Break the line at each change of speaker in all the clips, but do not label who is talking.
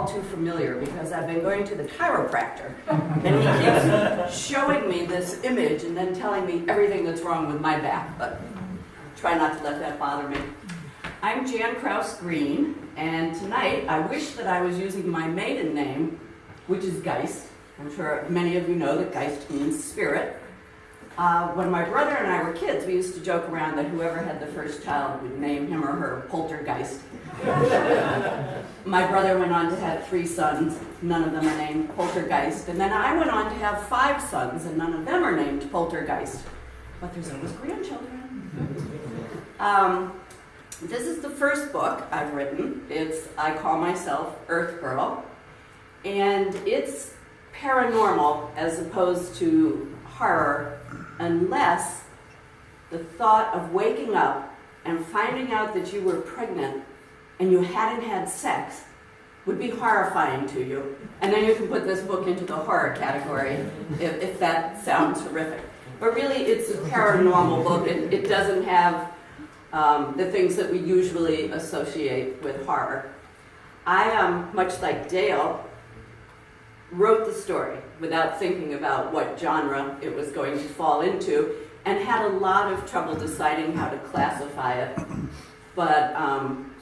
all too familiar because I've been going to the chiropractor and he keeps showing me this image and then telling me everything that's wrong with my back, but try not to let that bother me. I'm Jan Krause Greene, and tonight I wish that I was using my maiden name, which is Geist. I'm sure many of you know that Geist means spirit. When my brother and I were kids, we used to joke around that whoever had the first child would name him or her Poltergeist. My brother went on to have 3 sons. None of them are named Poltergeist. And then I went on to have 5 sons, and none of them are named Poltergeist. But there's always grandchildren. This is the first book I've written. I call myself Earth Girl. And it's paranormal as opposed to horror, unless the thought of waking up and finding out that you were pregnant and you hadn't had sex would be horrifying to you. And then you can put this book into the horror category if that sounds horrific. But really, it's a paranormal book. It doesn't have the things that we usually associate with horror. I, much like Dale, wrote the story without thinking about what genre it was going to fall into, and had a lot of trouble deciding how to classify it. But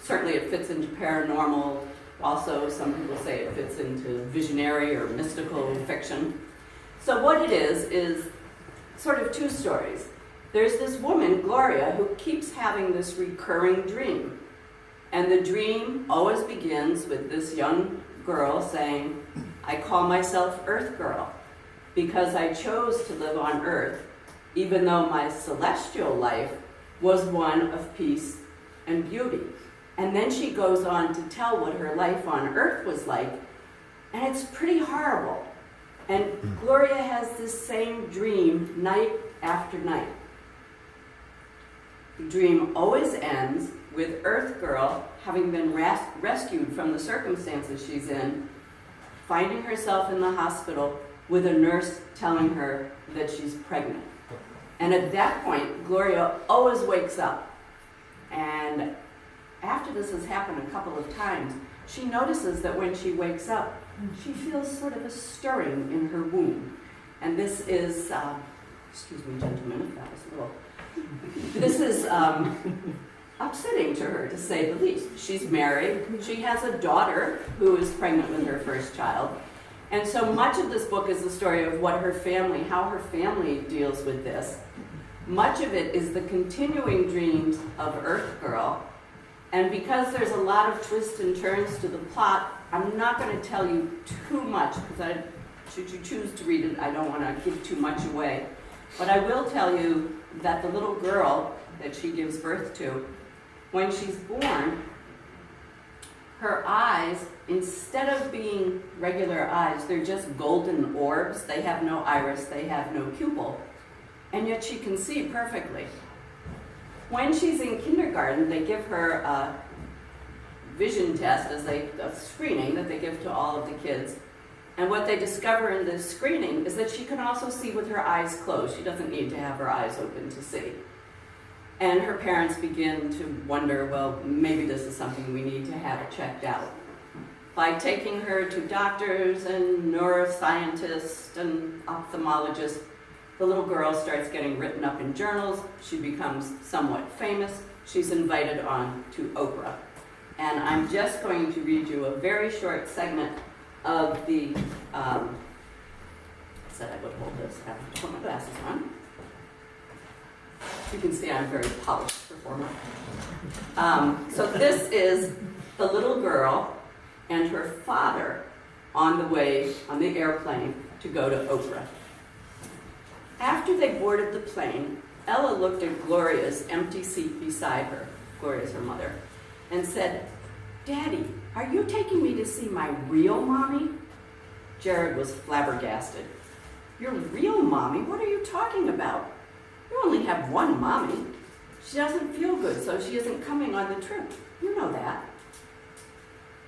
certainly it fits into paranormal. Also, some people say it fits into visionary or mystical fiction. So what it is sort of 2 stories. There's this woman, Gloria, who keeps having this recurring dream. And the dream always begins with this young girl saying, I call myself Earth Girl because I chose to live on Earth, even though my celestial life was one of peace and beauty. And then she goes on to tell what her life on Earth was like, and it's pretty horrible. And Gloria has this same dream night after night. The dream always ends with Earth Girl having been rescued from the circumstances she's in, finding herself in the hospital with a nurse telling her that she's pregnant. And at that point, Gloria always wakes up. And after this has happened a couple of times, she notices that when she wakes up, she feels sort of a stirring in her womb. And this is, excuse me, gentlemen, if that was a little, this is upsetting to her, to say the least. She's married. She has a daughter who is pregnant with her first child. And so much of this book is the story of what her family, how her family deals with this. Much of it is the continuing dreams of Earth Girl. And because there's a lot of twists and turns to the plot, I'm not going to tell you too much, because should you choose to read it, I don't want to give too much away. But I will tell you that the little girl that she gives birth to, when she's born, her eyes, instead of being regular eyes, they're just golden orbs. They have no iris, they have no pupil, and yet she can see perfectly. When she's in kindergarten, they give her a vision test, a screening that they give to all of the kids. And what they discover in this screening is that she can also see with her eyes closed. She doesn't need to have her eyes open to see. And her parents begin to wonder, well, maybe this is something we need to have checked out. By taking her to doctors and neuroscientists and ophthalmologists, the little girl starts getting written up in journals. She becomes somewhat famous. She's invited on to Oprah. And I'm just going to read you a very short segment of the, I said I would hold this. I have to put my glasses on. You can see I'm a very polished performer. So this is the little girl and her father on the way on the airplane to go to Oprah. After they boarded the plane, Ella looked at Gloria's empty seat beside her, Gloria's her mother, and said, Daddy, are you taking me to see my real mommy? Jared was flabbergasted. Your real mommy? What are you talking about? You only have one mommy. She doesn't feel good, so she isn't coming on the trip. You know that.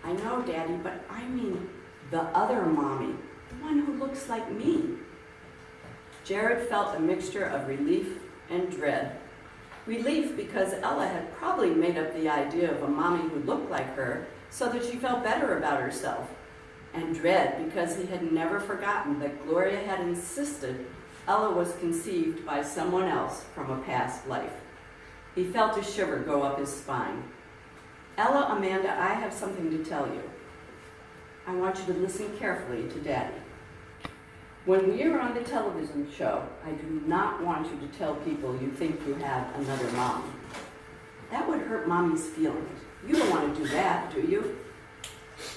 I know, Daddy, but I mean the other mommy, the one who looks like me. Jared felt a mixture of relief and dread. Relief because Ella had probably made up the idea of a mommy who looked like her so that she felt better about herself. and dread because he had never forgotten that Gloria had insisted Ella was conceived by someone else from a past life. He felt a shiver go up his spine. Ella, Amanda, I have something to tell you. I want you to listen carefully to Daddy. When we are on the television show, I do not want you to tell people you think you have another mom. That would hurt Mommy's feelings. You don't want to do that, do you?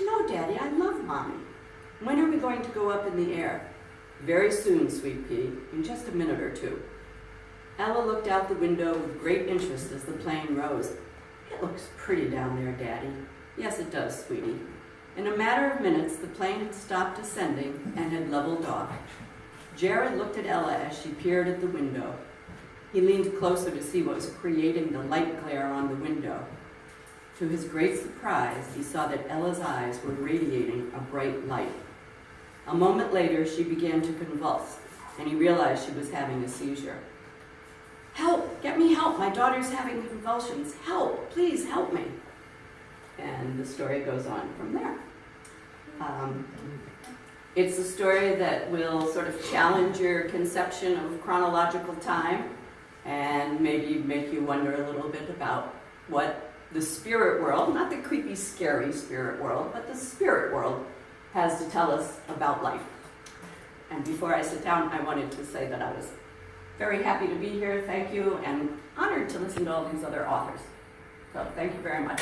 No, Daddy, I love Mommy. When are we going to go up in the air? Very soon, sweet pea, in just a minute or two. Ella looked out the window with great interest as the plane rose. It looks pretty down there, Daddy. Yes, it does, sweetie. In a matter of minutes, the plane had stopped descending and had leveled off. Jared looked at Ella as she peered at the window. He leaned closer to see what was creating the light glare on the window. To his great surprise, he saw that Ella's eyes were radiating a bright light. A moment later, she began to convulse, and he realized she was having a seizure. Help! Get me help! My daughter's having convulsions. Help! Please help me! And the story goes on from there. It's a story that will sort of challenge your conception of chronological time and maybe make you wonder a little bit about what the spirit world, not the creepy, scary spirit world, but the spirit world has to tell us about life. And before I sit down, I wanted to say that I was very happy to be here, thank you, and honored to listen to all these other authors. So thank you very much.